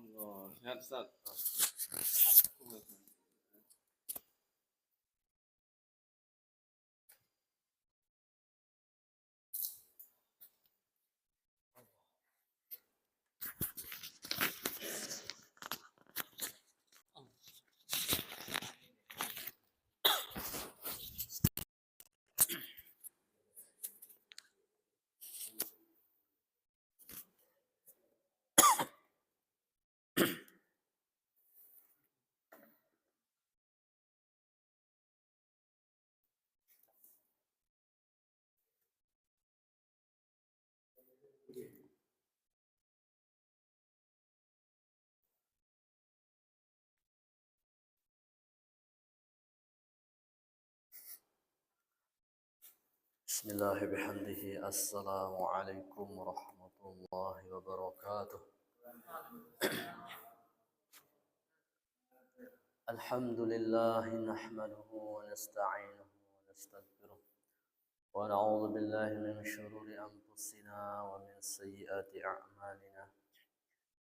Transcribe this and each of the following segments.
Allah, sehat Ustaz. Bismillah bihamdihi. Assalamualaikum warahmatullahi wabarakatuh. Alhamdulillah nahmaduhu wa nasta'inuhu wa nastaghfiruh wa na'udzu billahi min shururi anfusina wa min sayyiati a'malina.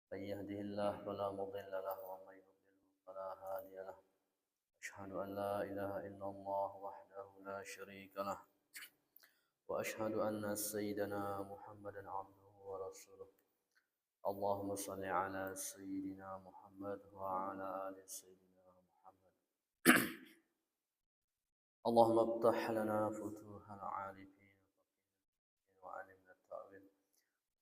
May yahdihillahu fala mudilla lahu wa may yudlil fala hadiya lahu. Ashhadu an la ilaha illallah wahdahu la syarika lah. وأشهد أن سيدنا محمدا عبده ورسوله. اللهم صل على سيدنا محمد وعلى آل سيدنا محمد. اللهم افتح لنا فتوح العارفين وعلمنا التأويل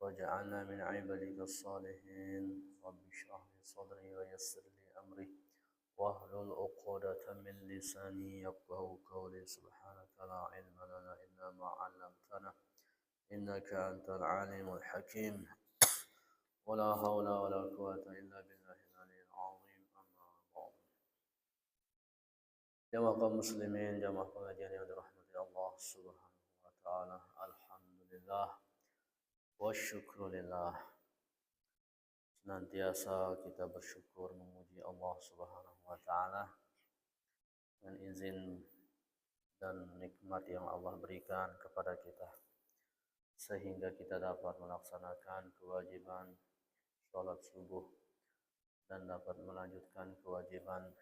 واجعلنا من عبادك الصالحين. رب اشرح لي صدري ويسر لي أمري واحلل عقدة من لساني يفقهوا قولي. سبحانك لا علم لنا إلا ما علمتنا إنك أنت العليم الحكيم. ولا حول ولا قوة إلا بالله العلي العظيم. أما بعد. Jamaah kaum muslimin, jamaah pengajian yang dirahmati Allah Subhanahu wa taala. Alhamdulillah wa syukrulillah. Senantiasa kita bersyukur memuji Allah Subhanahu wa taala dengan izin dan nikmat yang Allah berikan kepada kita sehingga kita dapat melaksanakan kewajiban sholat subuh dan dapat melanjutkan kewajiban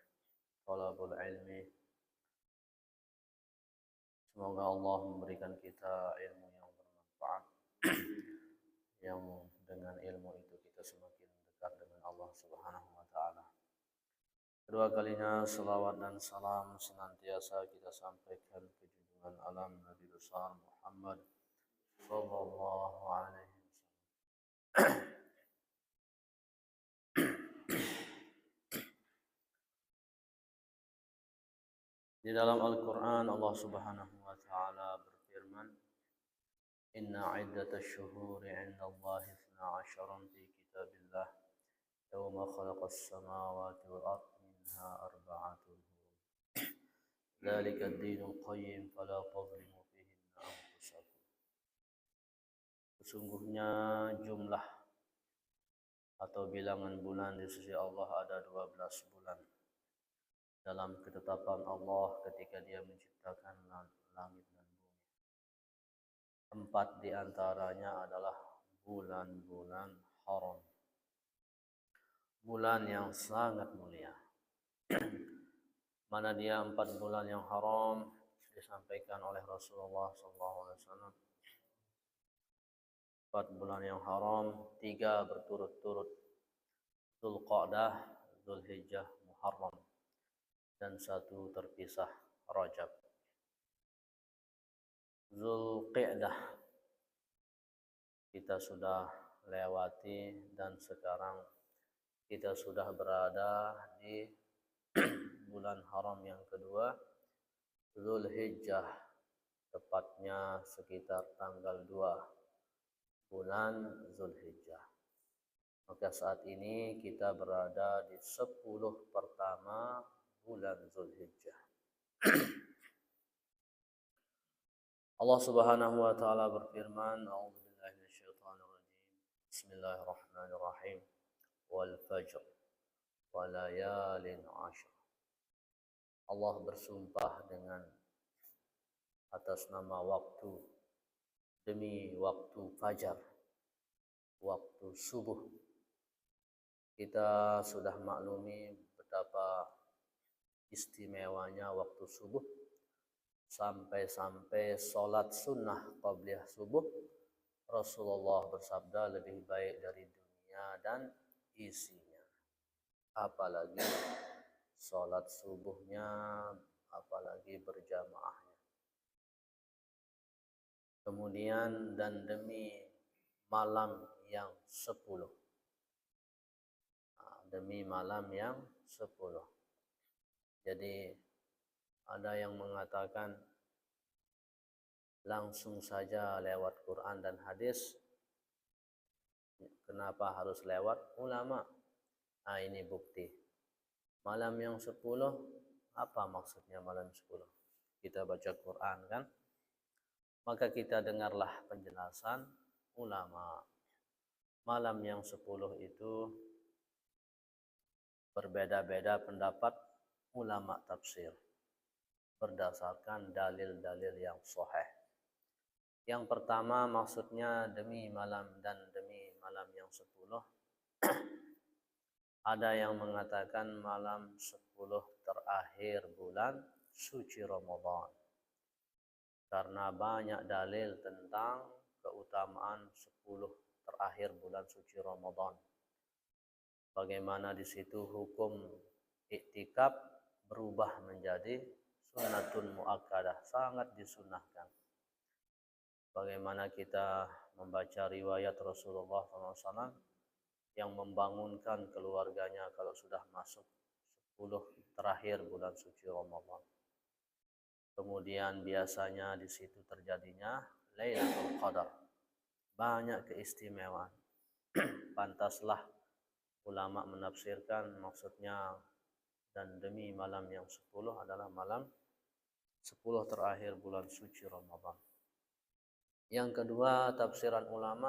thalabul ilmi. Semoga Allah memberikan kita ilmu yang bermanfaat yang dengan ilmu itu kita semakin dekat dengan Allah Subhanahu wa taala. Kedua kalinya salawat dan salam senantiasa kita sampaikan ke junjungan alam Nabi besar Muhammad sallallahu alaihi wasallam. Di dalam Al-Quran Allah Subhanahu wa taala berfirman, Inna iddatash syuhuri 'inda Allahi 12 fi kitabillah yawma khalaqas samawati wal ardi minha arba'atun hurum. Dzalika ad-dinul qayyim fala tadhlimu fihinna anfusakum. Sesungguhnya jumlah atau bilangan bulan di sisi Allah ada 12 bulan. Dalam ketetapan Allah ketika Dia menciptakan langit dan bumi. 4 di antaranya adalah bulan-bulan haram. Bulan yang sangat mulia. Mana dia 4 bulan yang haram disampaikan oleh Rasulullah SAW. 4 bulan yang haram, 3 berturut-turut. Dzulqa'dah, Dzulhijjah, Muharram. Dan 1 terpisah, Rajab. Dzulqa'dah kita sudah lewati dan sekarang kita sudah berada di bulan haram yang kedua, Dzulhijjah, tepatnya sekitar tanggal 2 bulan Dzulhijjah. Maka saat ini kita berada di 10 pertama bulan Dzulhijjah. Allah Subhanahu wa taala berfirman, A'udzubillahi minasyaitonir rajim. Bismillahirrahmanirrahim. Wal fajr wa layalin 'ashr. Allah bersumpah dengan atas nama waktu, demi waktu fajar, waktu subuh. Kita sudah maklumi betapa istimewanya waktu subuh, sampai-sampai sholat sunnah qabliyah subuh Rasulullah bersabda lebih baik dari dunia dan isinya. Apalagi sholat subuhnya, apalagi berjamaahnya. Kemudian dan demi malam yang 10. Demi malam yang 10. Jadi ada yang mengatakan langsung saja lewat Quran dan hadis. Kenapa harus lewat ulama? Nah, ini bukti. Malam yang 10, apa maksudnya malam 10? Kita baca Quran kan? Maka kita dengarlah penjelasan ulama. Malam yang 10 itu berbeda-beda pendapat ulama tafsir berdasarkan dalil-dalil yang sahih. Yang pertama maksudnya demi malam dan demi malam yang 10. Ada yang mengatakan malam 10 terakhir bulan suci Ramadan. Karena banyak dalil tentang keutamaan 10 terakhir bulan suci Ramadan. Bagaimana di situ hukum iktikaf berubah menjadi sunnatun muakkadah, sangat disunnahkan. Bagaimana kita membaca riwayat Rasulullah SAW yang membangunkan keluarganya kalau sudah masuk 10 terakhir bulan suci Ramadan. Kemudian biasanya di situ terjadinya Lailatul Qadar. Banyak keistimewaan. Pantaslah ulama menafsirkan maksudnya dan demi malam yang 10 adalah malam 10 terakhir bulan suci Ramadan. Yang kedua, tafsiran ulama,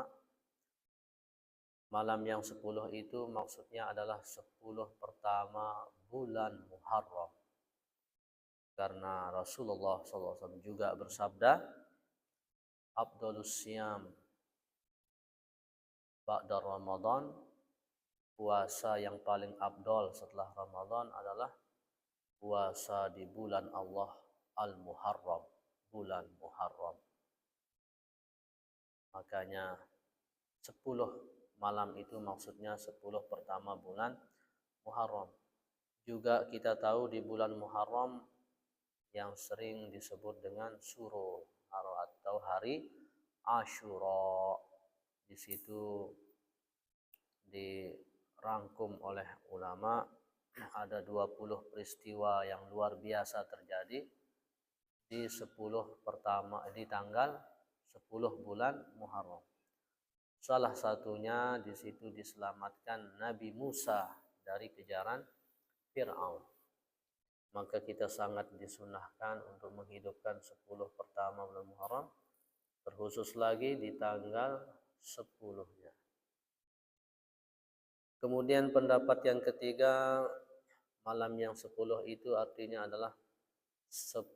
malam yang 10 itu maksudnya adalah 10 pertama bulan Muharram. karena Rasulullah SAW juga bersabda, afdhalus siyam ba'da Ramadan, puasa yang paling afdal setelah Ramadan adalah puasa di bulan Allah Al-Muharram, bulan Muharram. Makanya 10 malam itu maksudnya 10 pertama bulan Muharram. Juga kita tahu di bulan Muharram yang sering disebut dengan Syuro atau hari Asyura. Di situ dirangkum oleh ulama ada 20 peristiwa yang luar biasa terjadi di 10 pertama di tanggal 10 bulan Muharram. Salah satunya di situ diselamatkan Nabi Musa dari kejaran Fir'aun. Maka kita sangat disunahkan untuk menghidupkan 10 pertama bulan Muharram, terkhusus lagi di tanggal 10-nya. Kemudian pendapat yang ketiga, malam yang 10 itu artinya adalah 10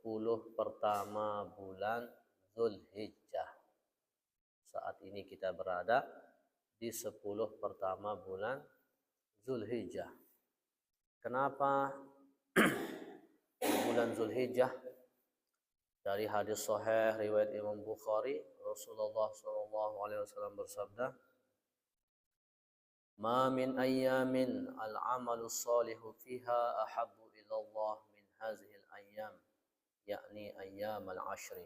pertama bulan Zulhijjah. Saat ini kita berada di 10 pertama bulan Zulhijjah. Kenapa bulan Zulhijjah? Dari hadis sahih riwayat Imam Bukhari, Rasulullah SAW bersabda, "Ma min ayyamin al-amalu salihu fiha ahabbu ila Allah min hazihil ayyam, yakni ayyam al-ashri."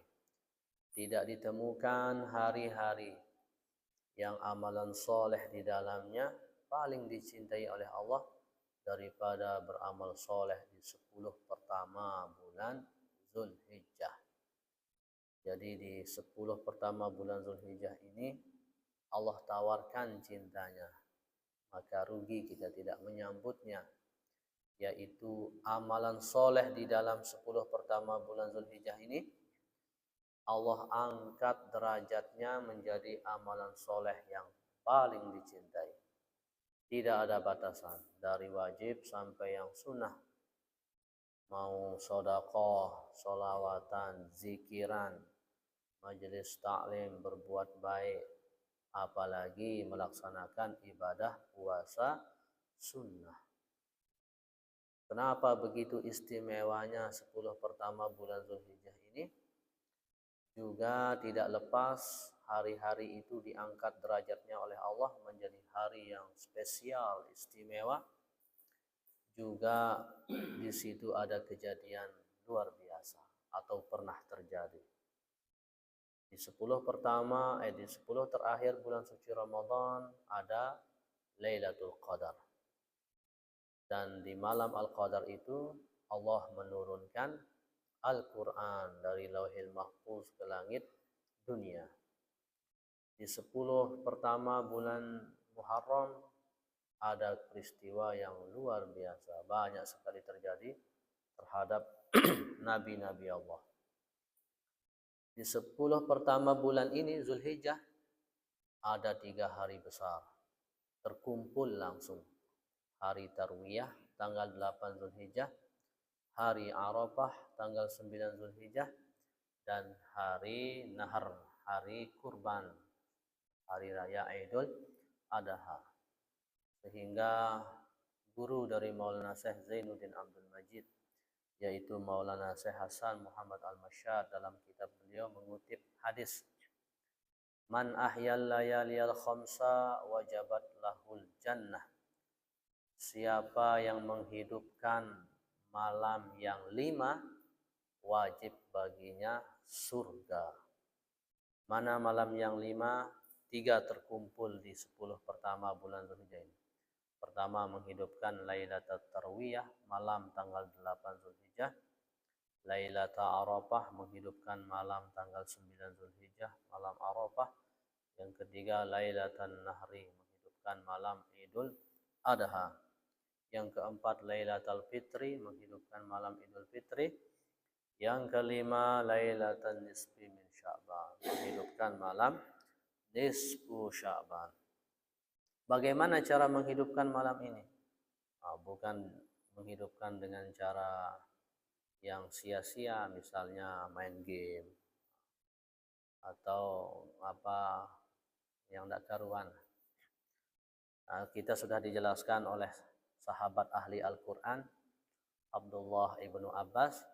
Tidak ditemukan hari-hari yang amalan soleh di dalamnya paling dicintai oleh Allah daripada beramal soleh di 10 pertama bulan Zulhijjah. Jadi di 10 pertama bulan Zulhijjah ini Allah tawarkan cintanya. Maka rugi kita tidak menyambutnya. Yaitu amalan soleh di dalam 10 pertama bulan Zulhijjah ini Allah angkat derajatnya menjadi amalan soleh yang paling dicintai. Tidak ada batasan, dari wajib sampai yang sunnah. Mau sedekah, sholawatan, zikiran, majelis taklim, berbuat baik, apalagi melaksanakan ibadah puasa sunnah. Kenapa begitu istimewanya 10 pertama bulan Zulhijjah ini? Juga tidak lepas hari-hari itu diangkat derajatnya oleh Allah menjadi hari yang spesial, istimewa. Juga di situ ada kejadian luar biasa atau pernah terjadi. Di 10 terakhir bulan suci Ramadan ada Lailatul Qadar. Dan di malam Al-Qadar itu Allah menurunkan Al-Quran dari Lauhil Mahfuz ke langit dunia. Di 10 pertama bulan Muharram ada peristiwa yang luar biasa, banyak sekali terjadi terhadap nabi-nabi Allah. Di 10 pertama bulan ini Zulhijjah ada 3 hari besar terkumpul langsung. Hari Tarwiyah tanggal 8 Zulhijjah, hari Arafah tanggal 9 Zulhijjah, dan hari Nahar, hari kurban, hari raya Idul Adha. Sehingga guru dari Maulana Syekh Zainuddin Abdul Majid, yaitu Maulana Syekh Hasan Muhammad Al-Masyad, dalam kitab beliau mengutip hadis, "Man ahyal layaliyal khamsa wajabat lahul jannah." Siapa yang menghidupkan malam yang 5, wajib baginya surga. Mana malam yang 5? 3 terkumpul di 10 pertama bulan Zulhijjah ini. Pertama, menghidupkan Lailatul Tarwiyah, malam tanggal 8 Zulhijjah. Lailatul Arafah, menghidupkan malam tanggal 9 Zulhijjah, malam Arafah. Yang ketiga, Lailatul Nahri, menghidupkan malam Idul Adha. Yang keempat, Lailatul Fitri, menghidupkan malam Idul Fitri. Yang kelima, Lailatul Nisfi min Sya'ban, menghidupkan malam Nisfu Sya'ban. Bagaimana cara menghidupkan malam ini? Bukan menghidupkan dengan cara yang sia-sia, misalnya main game atau apa yang tidak karuan. Nah, kita sudah dijelaskan oleh sahabat ahli Al-Quran Abdullah ibnu Abbas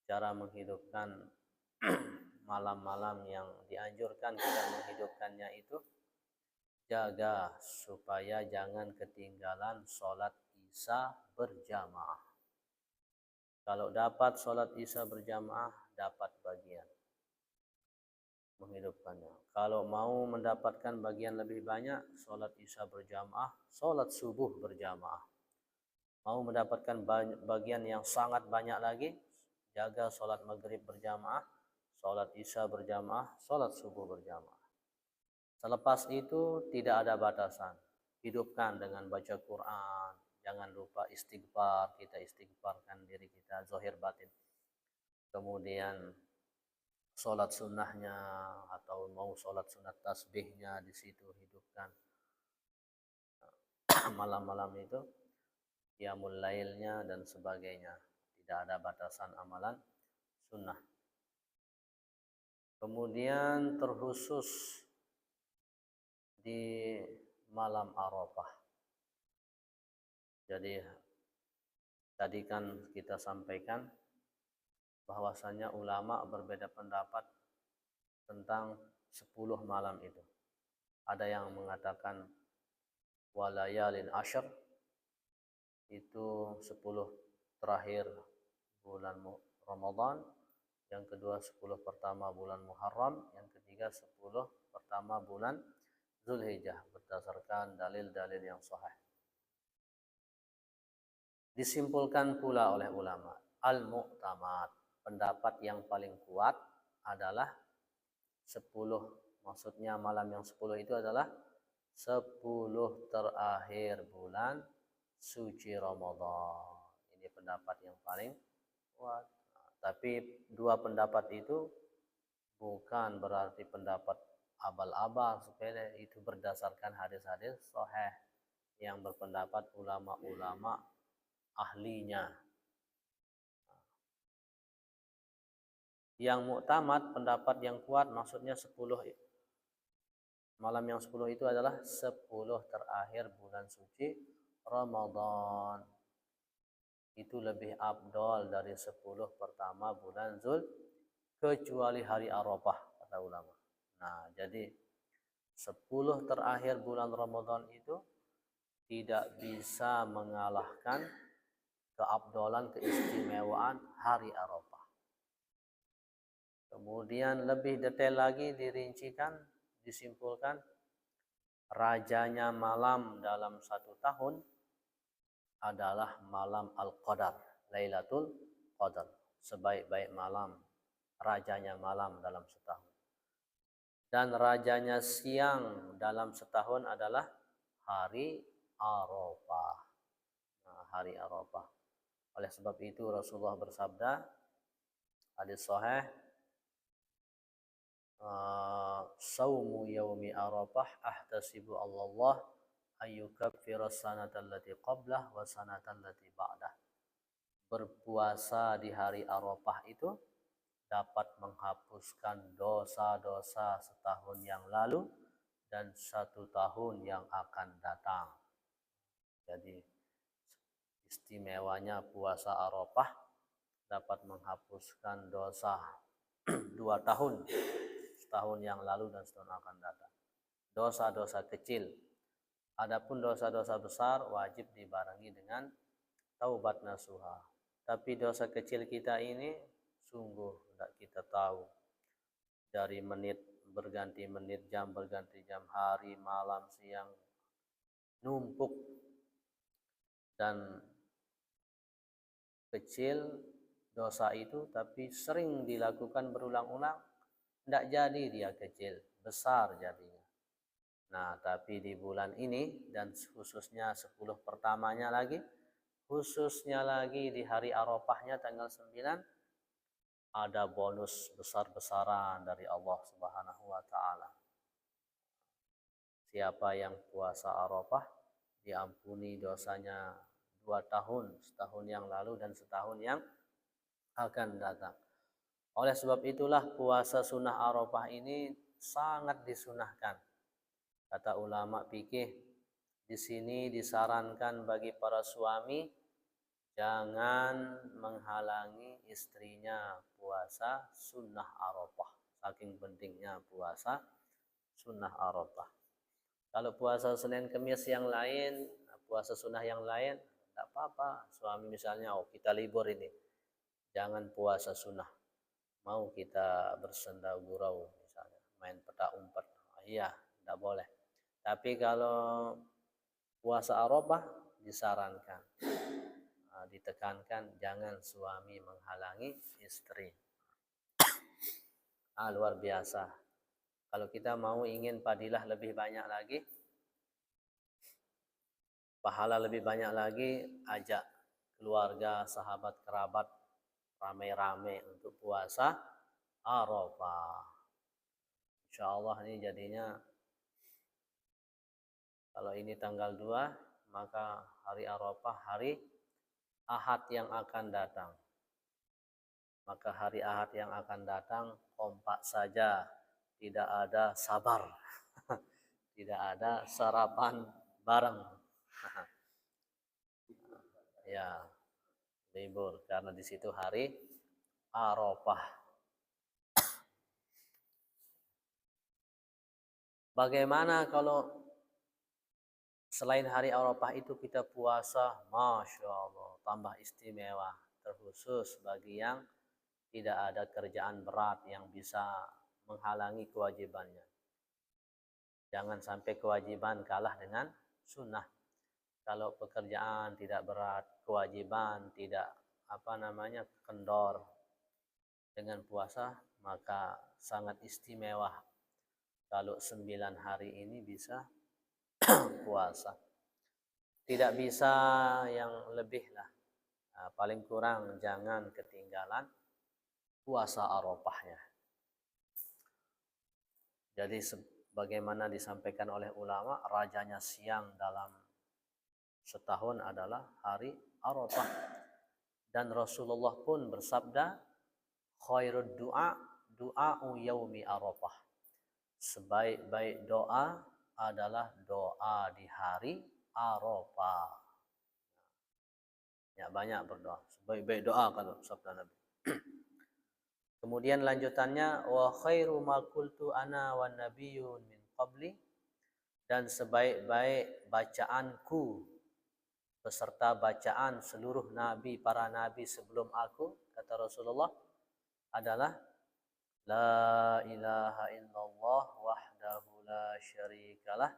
cara menghidupkan malam-malam yang dianjurkan kita menghidupkannya itu, jaga supaya jangan ketinggalan sholat isya berjamaah. Kalau dapat sholat isya berjamaah, dapat bagian menghidupkannya. Kalau mau mendapatkan bagian lebih banyak, sholat isya berjamaah, sholat subuh berjamaah. Mau mendapatkan bagian yang sangat banyak lagi, jaga sholat maghrib berjamaah, sholat isya berjamaah, sholat subuh berjamaah. Selepas itu tidak ada batasan. Hidupkan dengan baca Quran. Jangan lupa istighfar, kita istighfarkan diri kita zahir batin. Kemudian sholat sunnahnya atau mau sholat sunat tasbihnya di situ hidupkan. Malam-malam itu qiyamul lailnya dan sebagainya. Tidak ada batasan amalan sunnah. Kemudian terkhusus di malam Arafah. Jadi tadi kan kita sampaikan bahwasanya ulama berbeda pendapat tentang 10 malam itu. Ada yang mengatakan walayalin asyr, itu 10 terakhir bulan Ramadan, yang kedua 10 pertama bulan Muharram, yang ketiga 10 pertama bulan Zulhijjah berdasarkan dalil-dalil yang sahih. Disimpulkan pula oleh ulama, al-mu'tamad, pendapat yang paling kuat adalah 10, maksudnya malam yang 10 itu adalah 10 terakhir bulan suci Ramadan. Ini pendapat yang paling kuat. Tapi dua pendapat itu bukan berarti pendapat abal-abal sepele, itu berdasarkan hadis-hadis sahih yang berpendapat ulama-ulama ahlinya. Yang muktamad, pendapat yang kuat, maksudnya 10 malam yang 10 itu adalah 10 terakhir bulan suci Ramadan. Itu lebih afdal dari 10 pertama bulan Zul, kecuali hari Arafah kata ulama. Nah, jadi 10 terakhir bulan Ramadan itu tidak bisa mengalahkan keafdalan, keistimewaan hari Arafah. Kemudian lebih detail lagi dirincikan, disimpulkan, rajanya malam dalam 1 tahun adalah malam Al-Qadar, Lailatul Qadar, sebaik-baik malam, rajanya malam dalam setahun. Dan rajanya siang dalam setahun adalah hari Arafah. Nah, hari Arafah. Oleh sebab itu Rasulullah bersabda, hadis sahih, saumu yaumi Arafah ahtasibu Allah ayyukaffira sanata allati qablah wa sanata allati ba'dah. Berpuasa di hari Arafah itu dapat menghapuskan dosa-dosa setahun yang lalu dan 1 tahun yang akan datang. Jadi istimewanya puasa Arafah dapat menghapuskan dosa 2 tahun, setahun yang lalu dan setahun akan datang. Dosa-dosa kecil. Adapun dosa-dosa besar wajib dibarengi dengan taubat nasuha. Tapi dosa kecil kita ini sungguh tidak kita tahu. Dari menit berganti menit, jam berganti jam, hari, malam, siang, numpuk dan kecil dosa itu, tapi sering dilakukan berulang-ulang, tidak jadi dia kecil, besar jadinya. Nah, tapi di bulan ini dan khususnya 10 pertamanya lagi, khususnya lagi di hari Arafahnya tanggal 9, ada bonus besar-besaran dari Allah Subhanahu wa taala. Siapa yang puasa Arafah diampuni dosanya 2 tahun, setahun yang lalu dan setahun yang akan datang. Oleh sebab itulah puasa sunnah Arafah ini sangat disunahkan. Kata ulama fikih, di sini disarankan bagi para suami jangan menghalangi istrinya puasa sunnah Arafah. Saking pentingnya puasa sunnah Arafah. Kalau puasa Senin Kemis yang lain, puasa sunnah yang lain, tidak apa-apa. Suami misalnya, oh kita libur ini, jangan puasa sunnah. Mau kita bersenda gurau misalnya, main petak umpet, iya, tidak boleh. Tapi kalau puasa Arafah disarankan, ditekankan jangan suami menghalangi istri. Luar biasa. Kalau kita mau ingin fadilah lebih banyak lagi, pahala lebih banyak lagi, ajak keluarga, sahabat, kerabat rame-rame untuk puasa Arafah. Insya Allah ini jadinya, kalau ini tanggal 2, maka hari Arafah hari Ahad yang akan datang. Maka hari Ahad yang akan datang kompak saja, tidak ada sabar, tidak ada sarapan bareng. Ya, libur karena di situ hari Arafah. Bagaimana kalau selain hari Arafah itu kita puasa? Masya Allah, tambah istimewa, terkhusus bagi yang tidak ada kerjaan berat yang bisa menghalangi kewajibannya. Jangan sampai kewajiban kalah dengan sunnah. Kalau pekerjaan tidak berat, kewajiban tidak kendor dengan puasa, maka sangat istimewa kalau 9 hari ini bisa puasa. Tidak bisa yang lebih lah. Paling kurang jangan ketinggalan puasa Arafahnya. Jadi sebagaimana disampaikan oleh ulama, rajanya siang dalam setahun adalah hari Arafah. Dan Rasulullah pun bersabda, khairud du'a du'a'u yaumi Arafah. Sebaik-baik doa adalah doa di hari Arafah. Ya, banyak berdoa. Sebaik-baik doa kalau sabda Nabi. Kemudian lanjutannya, wa khairu ma qultu ana wan nabiyyun min qabli, dan sebaik-baik bacaanku beserta bacaan seluruh nabi, para nabi sebelum aku, kata Rasulullah, adalah la ilaha illallah wahdahu la syarikalah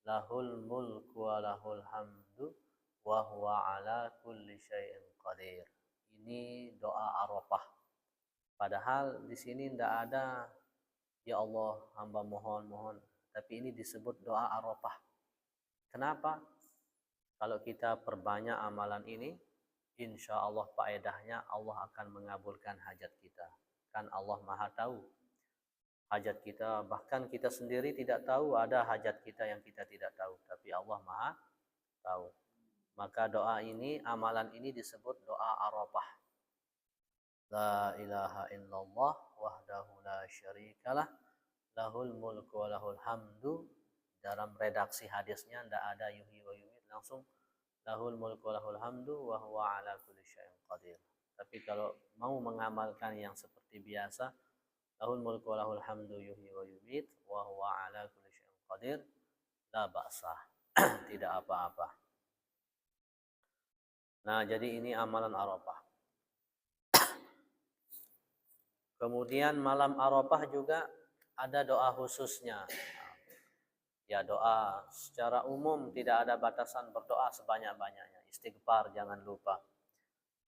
lahul mulku wa lahul hamdu wa huwa ala kulli syai'in qadir. Ini doa Arafah. Padahal di sini tidak ada ya Allah hamba mohon, tapi ini disebut doa Arafah. Kenapa? Kalau kita perbanyak amalan ini, insya Allah faedahnya Allah akan mengabulkan hajat kita. Kan Allah Maha tahu hajat kita, bahkan kita sendiri tidak tahu ada hajat kita yang kita tidak tahu, tapi Allah Maha tahu. Maka doa ini, amalan ini disebut doa Arafah. La ilaha illallah wahdahu la syarikalah lahul mulku wa lahul hamdu. Dalam redaksi hadisnya tidak ada yuhyi wa yumiit, langsung lahul mulku wa lahul hamdu wa huwa ala kulli syai'in qadir. Tapi kalau mau mengamalkan yang seperti biasa, lahul mulku wa lahul hamdu yuhyi wa yumiit wa huwa ala kulli syai'in qadir, la ba'sa. Tidak apa-apa. Nah, jadi ini amalan Arafah. Kemudian malam Arafah juga ada doa khususnya. Ya, doa secara umum tidak ada batasan, berdoa sebanyak-banyaknya. Istighfar jangan lupa.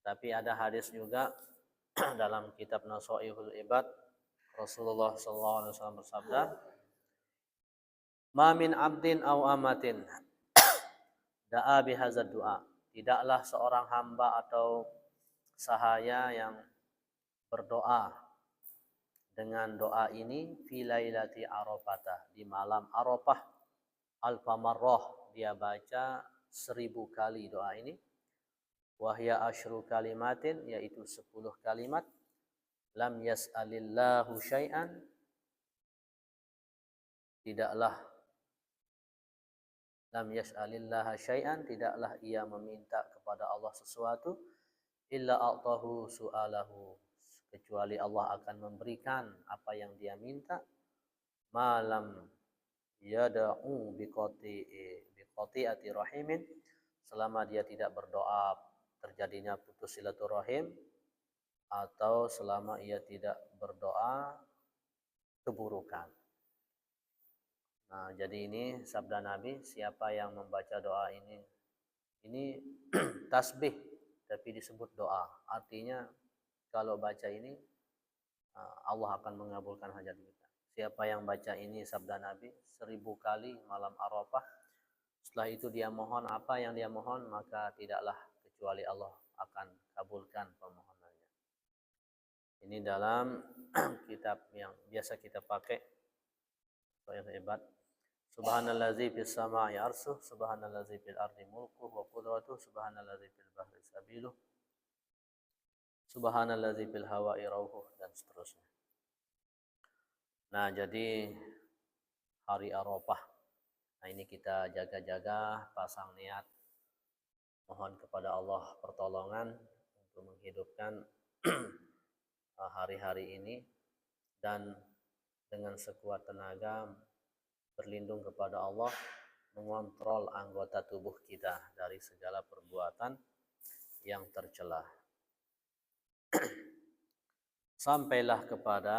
Tapi ada hadis juga dalam kitab Nasaihul Ibad, Rasulullah SAW bersabda, ma min abdin aw amatin da'a bihadzal du'a. Tidaklah seorang hamba atau sahaya yang berdoa dengan doa ini fi lailati Arafah, di malam Arafah, alfa marrah, dia baca 1000 kali doa ini, wahya asyru kalimatin, yaitu 10 kalimat. Lam yas'alillahu syai'an, tidaklah lam yas'alillaha syai'an, tidaklah ia meminta kepada Allah sesuatu, illa a'tahu su'alahu, kecuali Allah akan memberikan apa yang dia minta. Malam yada'u biqati'ati rahimin, selama dia tidak berdoa terjadinya putus silaturahim, atau selama ia tidak berdoa keburukan. Nah, jadi ini sabda Nabi, siapa yang membaca doa ini tasbih tapi disebut doa. Artinya kalau baca ini Allah akan mengabulkan hajat kita. Siapa yang baca ini sabda Nabi 1000 kali malam Arafah, setelah itu dia mohon apa yang dia mohon, maka tidaklah kecuali Allah akan kabulkan permohonannya. Ini dalam kitab yang biasa kita pakai, yang hebat. Subhanallazi fis sama'i arsuh, subhanallazi fil ardi mulkuh wa qudratuh, subhanallazi fil bahri sabiluh, subhanallazi fil hawa'i rauhuh, dan seterusnya. Nah, jadi hari Arafah, nah ini kita jaga-jaga, pasang niat, mohon kepada Allah pertolongan untuk menghidupkan hari-hari ini, dan dengan sekuat tenaga berlindung kepada Allah, mengontrol anggota tubuh kita dari segala perbuatan yang tercela. Sampailah kepada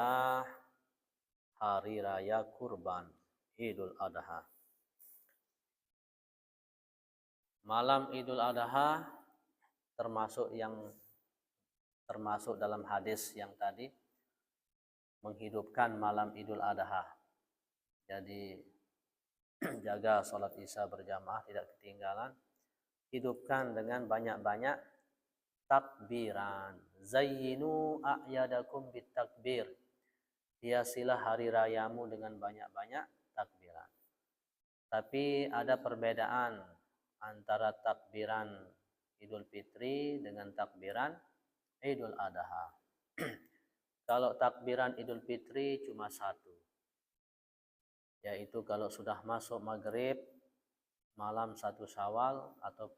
hari raya kurban Idul Adha. Malam Idul Adha termasuk dalam hadis yang tadi, menghidupkan malam Idul Adha. Jadi jaga sholat isya berjamaah tidak ketinggalan, hidupkan dengan banyak-banyak takbiran. Zayyinu a'yadakum bitakbir, hiasilah hari rayamu dengan banyak-banyak takbiran. Tapi ada perbedaan antara takbiran Idul Fitri dengan takbiran Idul Adha. Kalau takbiran Idul Fitri cuma satu, yaitu kalau sudah masuk maghrib malam 1 Syawal atau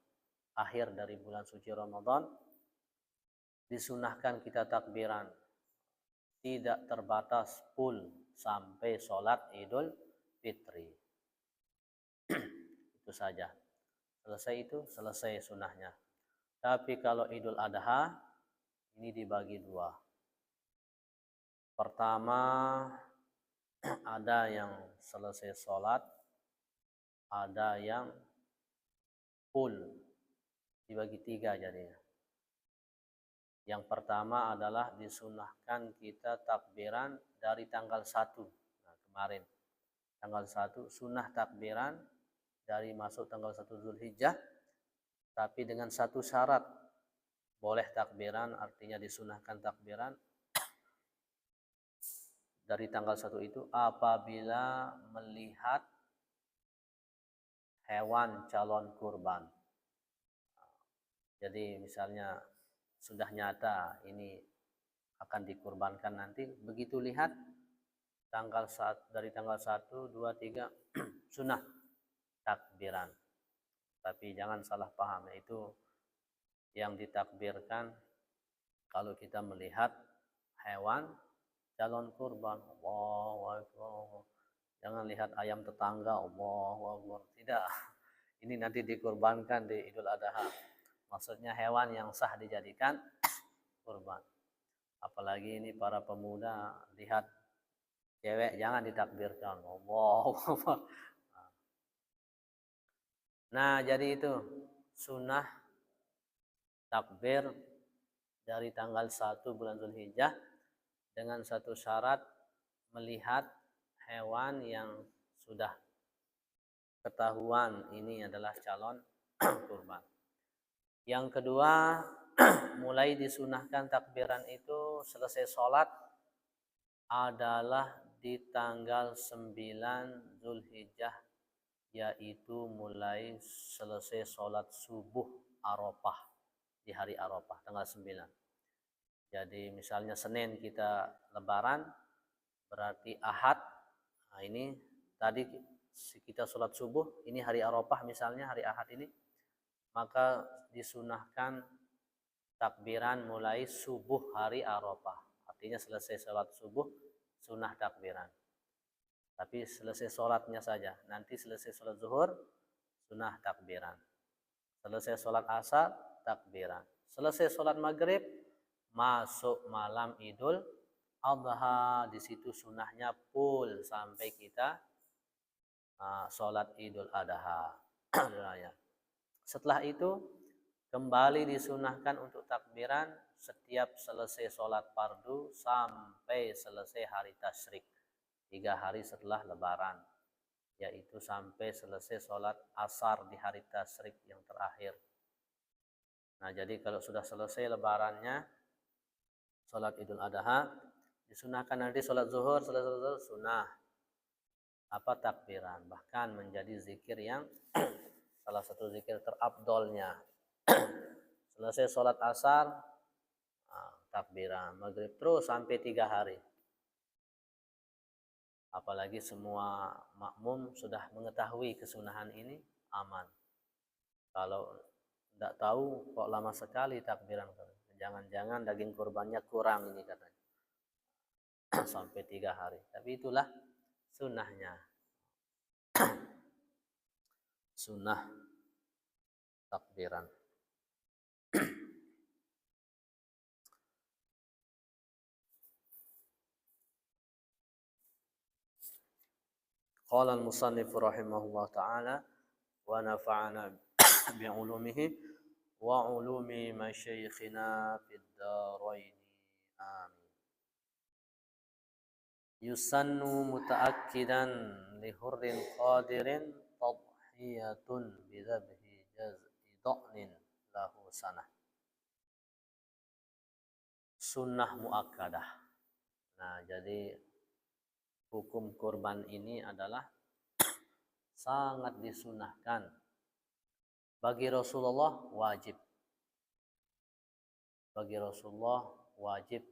akhir dari bulan suci Ramadan, disunahkan kita takbiran, tidak terbatas full sampai sholat Idul Fitri. Itu saja. Selesai sunahnya. Tapi kalau Idul Adha ini dibagi dua. Pertama, ada yang selesai sholat, ada yang full, dibagi 3 jadinya. Yang pertama adalah disunahkan kita takbiran dari tanggal 1. Nah, kemarin tanggal 1 sunnah takbiran dari masuk tanggal 1 Zulhijjah, tapi dengan satu syarat. Boleh takbiran, artinya disunahkan takbiran dari tanggal 1 itu apabila melihat hewan calon kurban. Jadi misalnya sudah nyata ini akan dikurbankan nanti, begitu lihat dari tanggal 1, 2, 3 sunnah takbiran. Tapi jangan salah paham, itu yang ditakbirkan kalau kita melihat hewan calon kurban. Allahu Akbar. Jangan lihat ayam tetangga, Allahu Akbar. Tidak. Ini nanti dikurbankan di Idul Adha. Maksudnya hewan yang sah dijadikan kurban. Apalagi ini para pemuda, lihat cewek jangan ditakbirkan. Allahu Akbar. Nah, jadi itu sunnah takbir dari tanggal 1 bulan Zulhijjah, dengan satu syarat, melihat hewan yang sudah ketahuan ini adalah calon kurban. Yang kedua, mulai disunahkan takbiran itu selesai sholat adalah di tanggal 9 Zulhijjah, yaitu mulai selesai sholat subuh Arafah. di hari Arafah tanggal 9. Jadi misalnya Senin kita lebaran, berarti Ahad. Nah, ini tadi kita sholat subuh, ini hari Arafah misalnya hari Ahad ini, maka disunahkan takbiran mulai subuh hari Arafah. Artinya selesai sholat subuh, sunnah takbiran. Tapi selesai sholatnya saja. Nanti selesai sholat zuhur, sunnah takbiran. Selesai sholat asar, takbiran. Selesai sholat maghrib, masuk malam Idul Adha. Di situ sunnahnya full sampai kita sholat Idul Adha. Setelah itu kembali disunahkan untuk takbiran setiap selesai sholat fardu sampai selesai hari tasyrik, 3 hari setelah lebaran, yaitu sampai selesai sholat asar di hari tasyrik yang terakhir. Nah, jadi kalau sudah selesai lebarannya, sholat Idul Adha, disunahkan nanti sholat zuhur, selesai zuhur, sunnah takbiran. Bahkan menjadi zikir yang salah satu zikir terafdolnya. Selesai sholat asar, takbiran. Maghrib terus sampai 3 hari. Apalagi semua makmum sudah mengetahui kesunahan ini, aman. Kalau tidak tahu kok lama sekali takbiran, jangan-jangan daging kurbannya kurang ini katanya. Sampai 3 hari. Tapi itulah sunnahnya. Sunnah takbiran. Qala al-musannif rahimahullah ta'ala wa nafa'ana bi'ulumihi wa ulumi masyayikhina fid darain. Amin. Yusannu mutaakkidan li hurrin qadirin tadhiyatun bidhabhi jaz'i dha'nin lahu sanah. Sunnah muakkadah. Nah, jadi hukum kurban ini adalah sangat disunahkan. Bagi Rasulullah wajib. Bagi Rasulullah wajib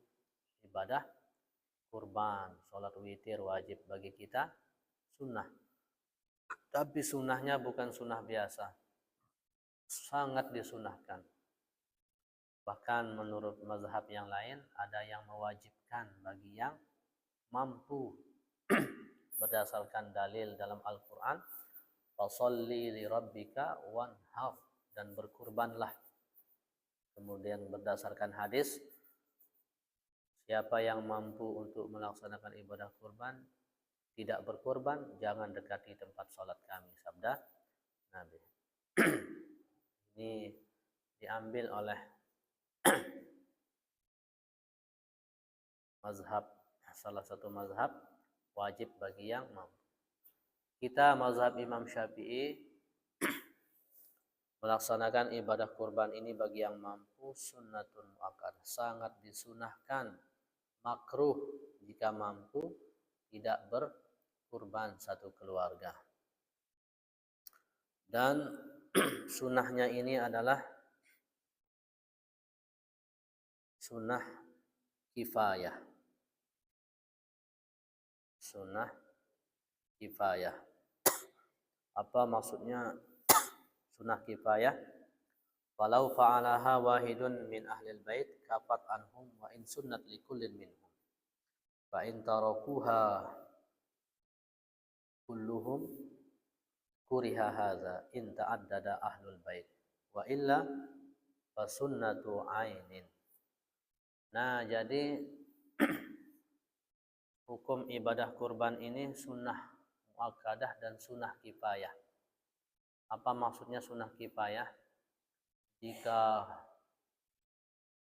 ibadah kurban, sholat witir wajib. Bagi kita sunnah. Tapi sunnahnya bukan sunnah biasa. Sangat disunahkan. Bahkan menurut mazhab yang lain ada yang mewajibkan bagi yang mampu berdasarkan dalil dalam Al-Quran, fasholli li rabbika wanhar, dan berkurbanlah. Kemudian berdasarkan hadis, siapa yang mampu untuk melaksanakan ibadah kurban tidak berkurban, jangan dekati tempat sholat kami, sabda Nabi. Ini diambil oleh mazhab, salah satu mazhab, wajib bagi yang mampu. Kita mazhab Imam Syafi'i melaksanakan ibadah kurban ini bagi yang mampu sunnatun muakkadah, sangat disunahkan. Makruh jika mampu tidak berkurban satu keluarga. Dan sunnahnya ini adalah sunnah kifayah. Sunnah kifayah. Apa maksudnya sunnah kifayah? Walau fa'alaha wahidun min ahlil bait kafat anhum wa in sunnat likullin minhum. Fa in tarakuha kulluhum kuriha hadza in ta'addada ahlul bait wa illa fa sunnatu ainin. Nah, jadi hukum ibadah kurban ini sunnah muakkadah dan sunnah kifayah. Apa maksudnya sunnah kifayah? Jika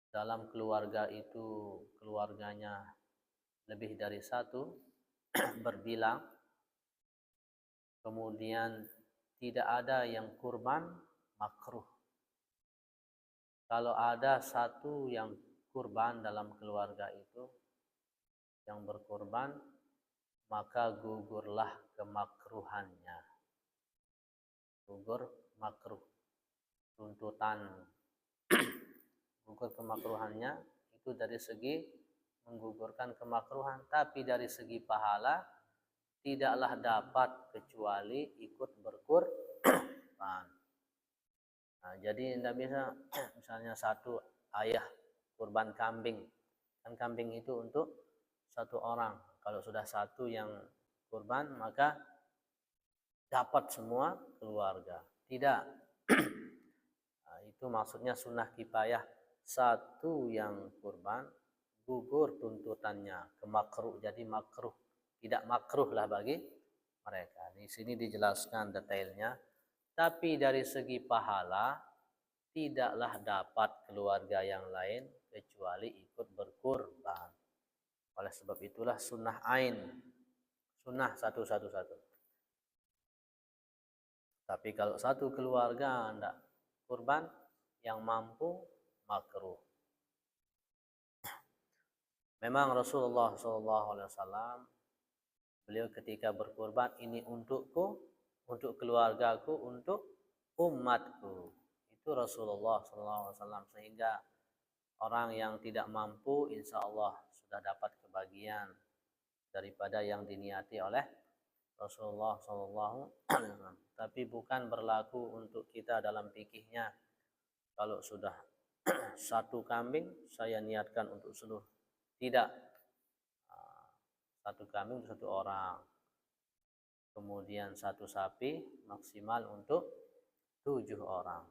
dalam keluarga itu keluarganya lebih dari satu berbilang, kemudian tidak ada yang kurban, makruh. Kalau ada satu yang kurban dalam keluarga itu yang berkurban, maka gugurlah kemakruhannya. Gugur makruh, tuntutan gugur kemakruhannya itu dari segi menggugurkan kemakruhan, tapi dari segi pahala tidaklah dapat kecuali ikut berkurban. Nah, jadi tidak bisa misalnya satu ayah kurban kambing, kan kambing itu untuk satu orang. Kalau sudah satu yang kurban maka dapat semua keluarga. Tidak. Nah, itu maksudnya sunnah kifayah. Satu yang kurban gugur tuntutannya ke makruh, jadi makruh. Tidak makruh lah bagi mereka. Di sini dijelaskan detailnya. Tapi dari segi pahala tidaklah dapat keluarga yang lain kecuali ikut berkurban. Oleh sebab itulah sunnah ain, sunnah satu-satu. Tapi kalau satu keluarga tidak kurban, yang mampu makruh. Memang Rasulullah SAW beliau ketika berkurban, ini untukku, untuk keluargaku, untuk umatku. Itu Rasulullah SAW. Sehingga orang yang tidak mampu insya Allah sudah dapat kebagian daripada yang diniati oleh Rasulullah SAW. Tapi bukan berlaku untuk kita dalam fikihnya. Kalau sudah satu kambing saya niatkan untuk seluruh. Tidak. Satu kambing untuk satu orang. Kemudian satu sapi maksimal untuk 7 orang.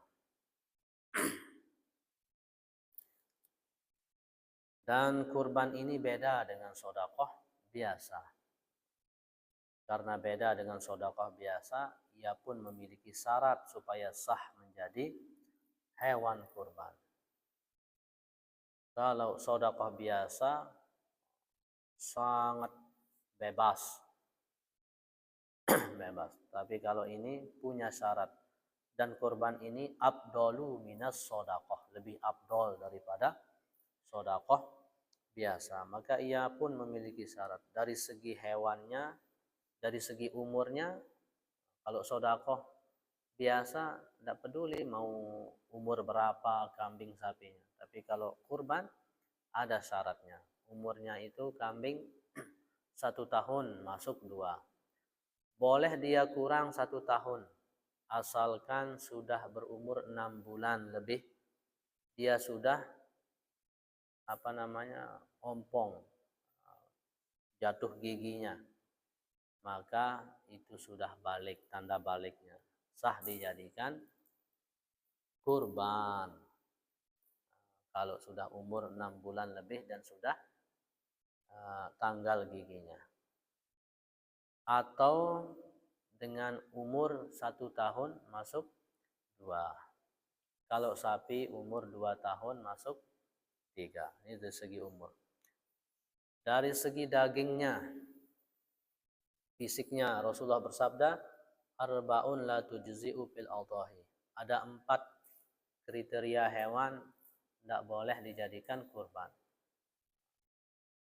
Dan kurban ini beda dengan sedekah biasa. Karena beda dengan sedekah biasa, ia pun memiliki syarat supaya sah menjadi hewan kurban. Kalau sedekah biasa sangat bebas. Bebas. Tapi kalau ini punya syarat. Dan kurban ini afdalu minas sedekah, lebih afdal daripada sedekah biasa. Maka ia pun memiliki syarat dari segi hewannya, dari segi umurnya. Kalau sedekah biasa tidak peduli mau umur berapa kambing sapinya. Tapi kalau kurban ada syaratnya. Umurnya itu kambing 1 tahun masuk 2. Boleh dia kurang 1 tahun. Asalkan sudah berumur 6 bulan lebih. Dia sudah ompong, jatuh giginya. Maka itu sudah balik, tanda baliknya. Sah dijadikan kurban. Kalau sudah umur 6 bulan lebih dan sudah tanggal giginya. Atau dengan umur 1 tahun masuk 2. Kalau sapi umur 2 tahun masuk 3. Ini dari segi umur. Dari segi dagingnya, fisiknya, Rasulullah bersabda, arba'un la tujzi'u fil adhahi. Ada 4 kriteria hewan tidak boleh dijadikan kurban.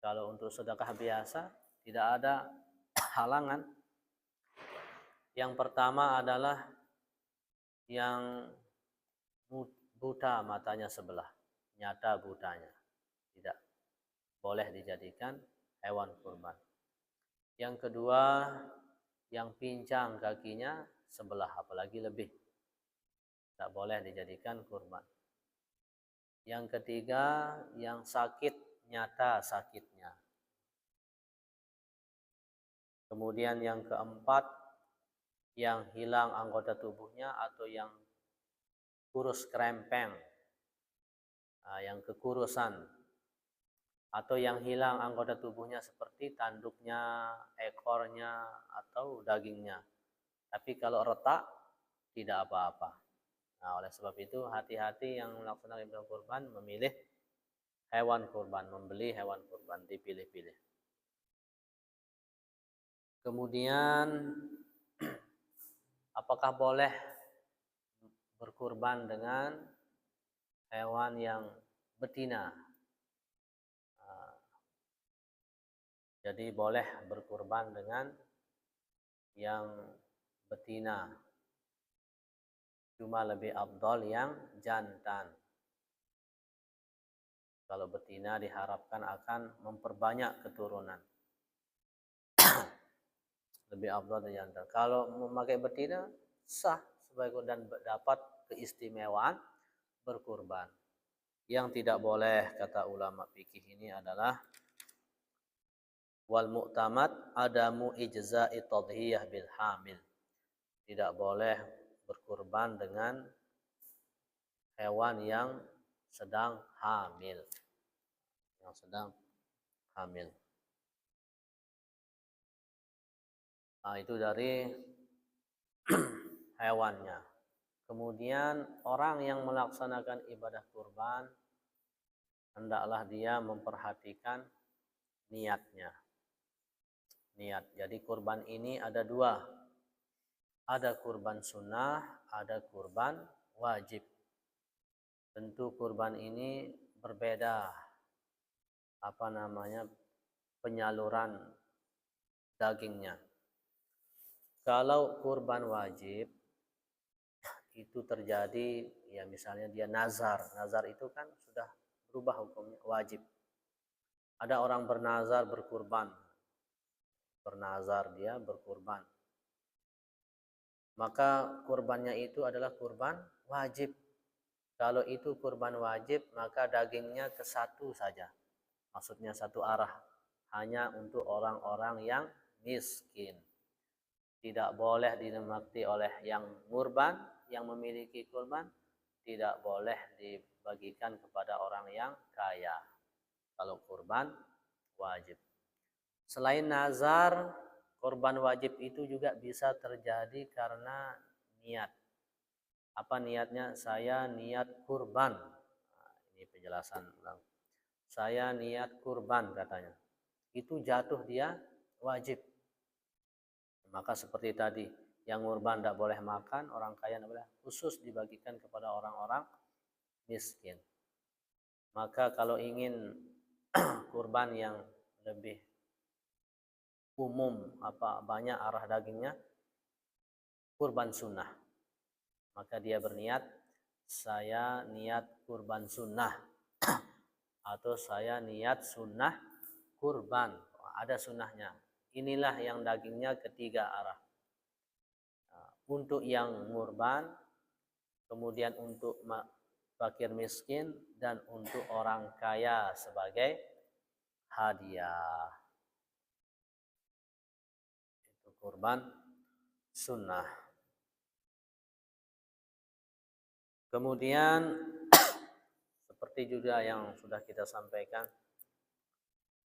Kalau untuk sedekah biasa tidak ada halangan. Yang pertama adalah yang buta matanya sebelah, nyata butanya, tidak boleh dijadikan hewan kurban. Yang kedua, yang pincang kakinya sebelah, apalagi lebih, tidak boleh dijadikan kurban. Yang ketiga, yang sakit, nyata sakitnya. Kemudian yang keempat, yang hilang anggota tubuhnya atau yang kurus kerempeng, yang kekurusan, atau yang hilang anggota tubuhnya seperti tanduknya, ekornya, atau dagingnya. Tapi kalau retak tidak apa-apa. Nah, oleh sebab itu hati-hati yang melaksanakan ibadah kurban memilih hewan kurban, membeli hewan kurban, dipilih-pilih. Kemudian apakah boleh berkurban dengan hewan yang betina? Jadi boleh berkurban dengan yang betina. Cuma lebih afdal yang jantan. Kalau betina diharapkan akan memperbanyak keturunan. Lebih afdal dari jantan. Kalau memakai betina sah sebagai dan dapat keistimewaan berkurban. Yang tidak boleh kata ulama fikih ini adalah wal mu'tamad adamu ijza'i tadhiyah bil hamil. Tidak boleh berkurban dengan hewan yang sedang hamil. Yang sedang hamil. Nah, itu dari hewannya. Kemudian orang yang melaksanakan ibadah kurban hendaklah dia memperhatikan niatnya. Niat. Jadi kurban ini ada dua. Ada kurban sunnah, ada kurban wajib. Tentu kurban ini berbeda penyaluran dagingnya. Kalau kurban wajib itu terjadi ya misalnya dia nazar. Nazar itu kan sudah berubah hukumnya wajib. Ada orang bernazar berkurban. Bernazar dia berkurban. Maka kurbannya itu adalah kurban wajib. Kalau itu kurban wajib maka dagingnya ke satu saja. Maksudnya satu arah. Hanya untuk orang-orang yang miskin. Tidak boleh dinikmati oleh yang kurban, yang memiliki kurban, tidak boleh dibagikan kepada orang yang kaya. Kalau kurban wajib. Selain nazar, kurban wajib itu juga bisa terjadi karena niat. Apa niatnya? Saya niat kurban. Nah, ini penjelasan. Saya niat kurban katanya. Itu jatuh dia wajib. Maka seperti tadi, yang kurban tidak boleh makan, orang kaya tidak boleh, khusus dibagikan kepada orang-orang miskin. Maka kalau ingin kurban yang lebih umum, banyak arah dagingnya, kurban sunnah. Maka dia berniat, saya niat kurban sunnah. Atau saya niat sunnah kurban. Ada sunnahnya. Inilah yang dagingnya ketiga arah. Untuk yang kurban, kemudian untuk fakir miskin, dan untuk orang kaya sebagai hadiah. Itu kurban sunnah. Kemudian seperti juga yang sudah kita sampaikan,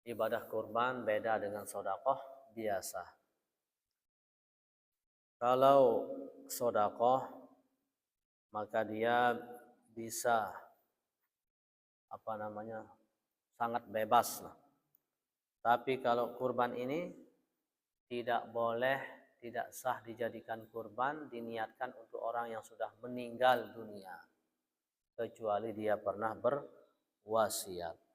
ibadah kurban beda dengan sedekah biasa. Kalau sedekah maka dia bisa sangat bebas. Tapi kalau kurban ini tidak boleh, tidak sah dijadikan kurban, diniatkan untuk orang yang sudah meninggal dunia, kecuali dia pernah berwasiat.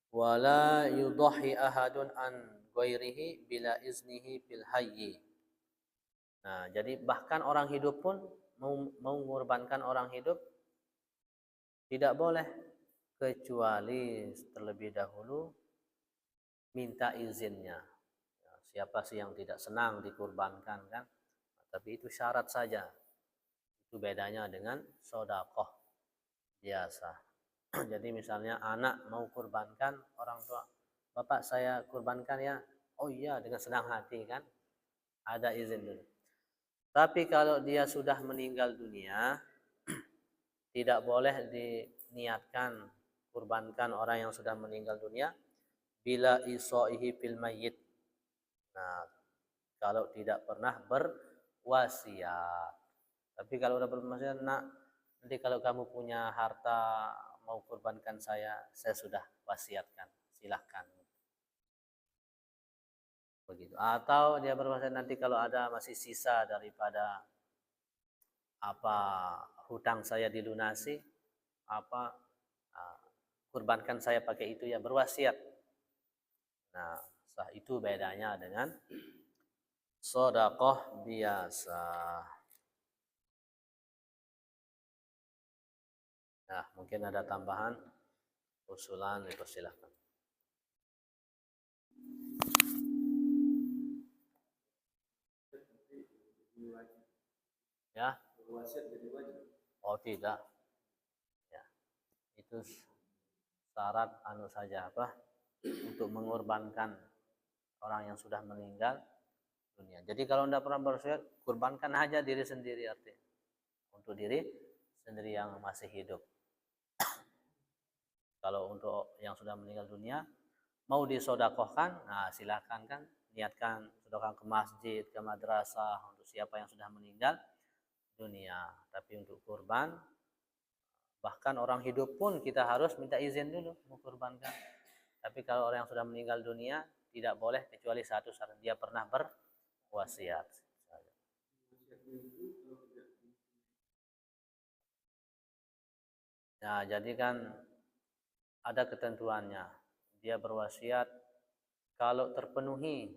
Wala yudhi ahadun an ghairihi bila iznihi fil hayyi. Nah, jadi bahkan orang hidup pun mau mengorbankan orang hidup tidak boleh, kecuali terlebih dahulu minta izinnya. Ya, siapa sih yang tidak senang dikurbankan kan? Tapi itu syarat saja. Itu bedanya dengan sedekah biasa. Jadi misalnya anak mau kurbankan, orang tua, bapak saya kurbankan ya. Oh iya, dengan senang hati kan. Ada izin dulu. Tapi kalau dia sudah meninggal dunia, tidak boleh diniatkan kurbankan orang yang sudah meninggal dunia bila isaihi fil mayyit. Nah, kalau tidak pernah berwasiat. Tapi kalau udah berwasiat, nak, nanti kalau kamu punya harta mau kurbankan saya sudah wasiatkan, silahkan. Begitu. Atau dia berwasiat nanti kalau ada masih sisa daripada hutang saya dilunasi, kurbankan saya pakai itu ya, berwasiat. Nah, itu bedanya dengan Sedekah biasa. Nah, mungkin ada tambahan usulan, dipersilahkan. Ya? Wasiat jadi wajib. Oh tidak. Ya, itu syarat saja apa? Untuk mengorbankan orang yang sudah meninggal dunia. Jadi kalau tidak pernah berwasiat, kurbankan aja diri sendiri artinya. Untuk diri sendiri yang masih hidup. Kalau untuk yang sudah meninggal dunia, mau disodakohkan, nah silakan kan, niatkan sedekah ke masjid, ke madrasah untuk siapa yang sudah meninggal dunia. Tapi untuk kurban, bahkan orang hidup pun kita harus minta izin dulu mengkurbankan. Tapi kalau orang yang sudah meninggal dunia tidak boleh kecuali satu syarat, dia pernah berwasiat. Nah, jadi kan ada ketentuannya. Dia berwasiat kalau terpenuhi,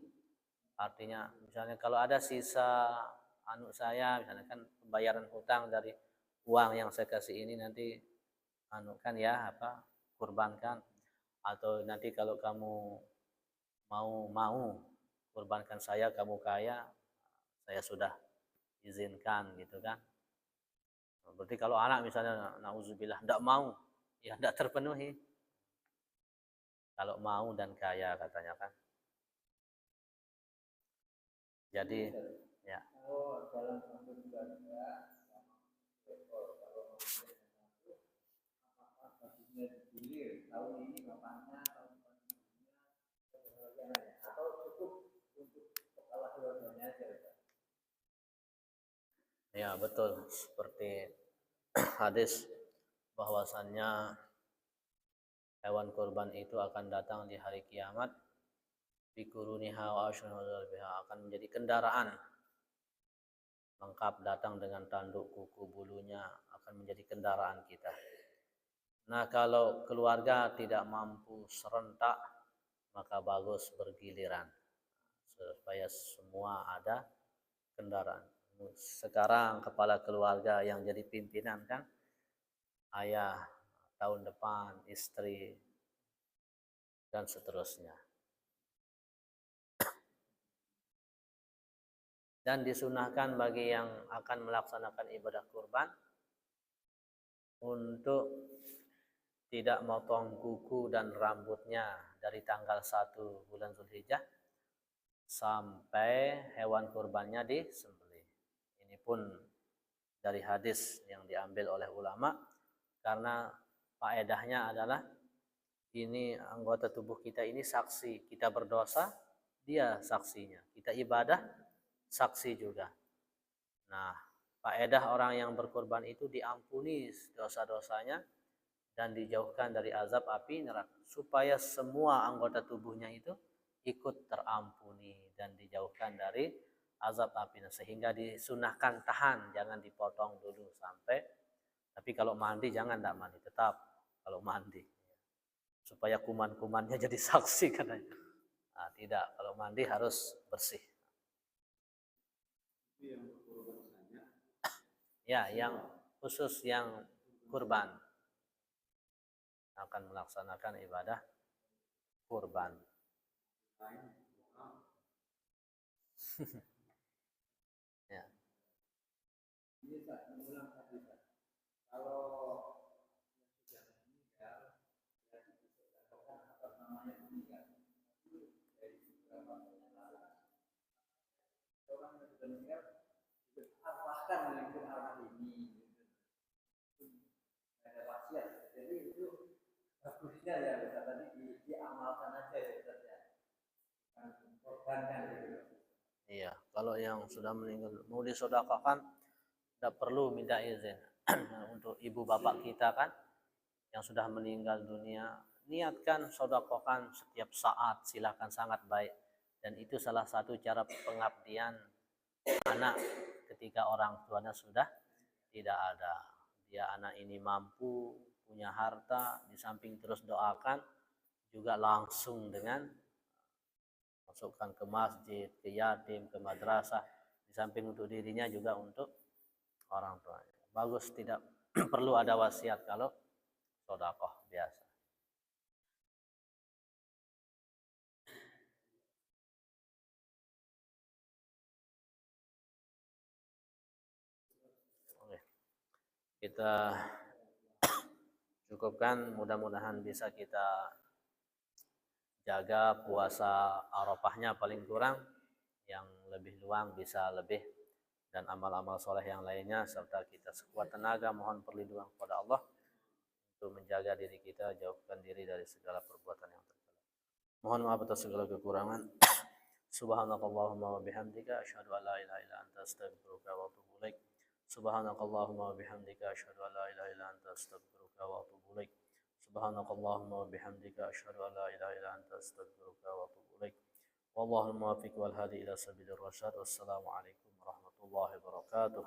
artinya misalnya kalau ada sisa saya, misalnya kan pembayaran hutang dari uang yang saya kasih ini nanti kan ya apa kurbankan, atau nanti kalau kamu mau kurbankan saya, kamu kaya, saya sudah izinkan gitu kan. Berarti kalau anak misalnya nauzubillah tidak mau, ya tidak terpenuhi. Kalau mau dan kaya katanya kan. Jadi ya. Ya betul, seperti hadis bahwasannya hewan kurban itu akan datang di hari kiamat, bikuruniha wa akan menjadi kendaraan lengkap, datang dengan tanduk, kuku, bulunya, akan menjadi kendaraan kita. Nah, kalau keluarga tidak mampu serentak, maka bagus bergiliran supaya semua ada kendaraan. Sekarang kepala keluarga yang jadi pimpinan kan ayah, tahun depan istri, dan seterusnya. Dan disunahkan bagi yang akan melaksanakan ibadah kurban untuk tidak motong kuku dan rambutnya dari tanggal 1 bulan Zulhijjah sampai hewan kurbannya disembelih. Ini pun dari hadis yang diambil oleh ulama, karena faedahnya adalah ini anggota tubuh kita ini saksi, kita berdosa, dia saksinya. Kita ibadah, saksi juga. Nah, faedah orang yang berkorban itu diampuni dosa-dosanya dan dijauhkan dari azab api neraka, supaya semua anggota tubuhnya itu ikut terampuni dan dijauhkan dari azab api, sehingga disunahkan tahan, jangan dipotong dulu sampai. Tapi kalau mandi jangan tidak mandi, tetap kalau mandi supaya kuman-kumannya jadi saksi katanya. Nah, tidak, kalau mandi harus bersih. Ya, yang khusus yang kurban akan melaksanakan ibadah kurban. Ya. Kalau bagusnya ya bisa tadi diamalkan aja ya Ustaz ya. Korbankan gitu. Iya, kalau yang sudah meninggal mau disedekahkan tidak perlu minta izin. Untuk ibu bapak kita kan yang sudah meninggal dunia, niatkan sedekahkan setiap saat, silakan, sangat baik. Dan itu salah satu cara pengabdian anak ketika orang tuanya sudah tidak ada. Dia anak ini mampu, punya harta, di samping terus doakan, juga langsung dengan masukkan ke masjid, ke yatim, ke madrasah. Di samping untuk dirinya juga untuk orang tuanya. Bagus, tidak perlu ada wasiat kalau sedekah biasa. Oke. Kita cukupkan, mudah-mudahan bisa kita jaga puasa Arafahnya paling kurang, yang lebih luang bisa lebih, dan amal-amal soleh yang lainnya, serta kita sekuat tenaga mohon perlindungan kepada Allah untuk menjaga diri kita, jauhkan diri dari segala perbuatan yang tercela. Mohon maaf atas segala kekurangan. Subhanakallahumma wa bihamdika asyhadu an la ilaha illa anta astaghfiruka wa atubu ilaik. Subhanakallahumma wa bihamdika asyhadu an la ilaha illa anta astaghfiruka wa atubu ilaik. Subhanakallahumma wa bihamdika asyhadu an la ilaha illa anta astaghfiruka wa atubu ilaik. Wallahul muwaffiq wal hadi ila sabilir rasyad. Wassalamu alaikum warahmatullahi wabarakatuh.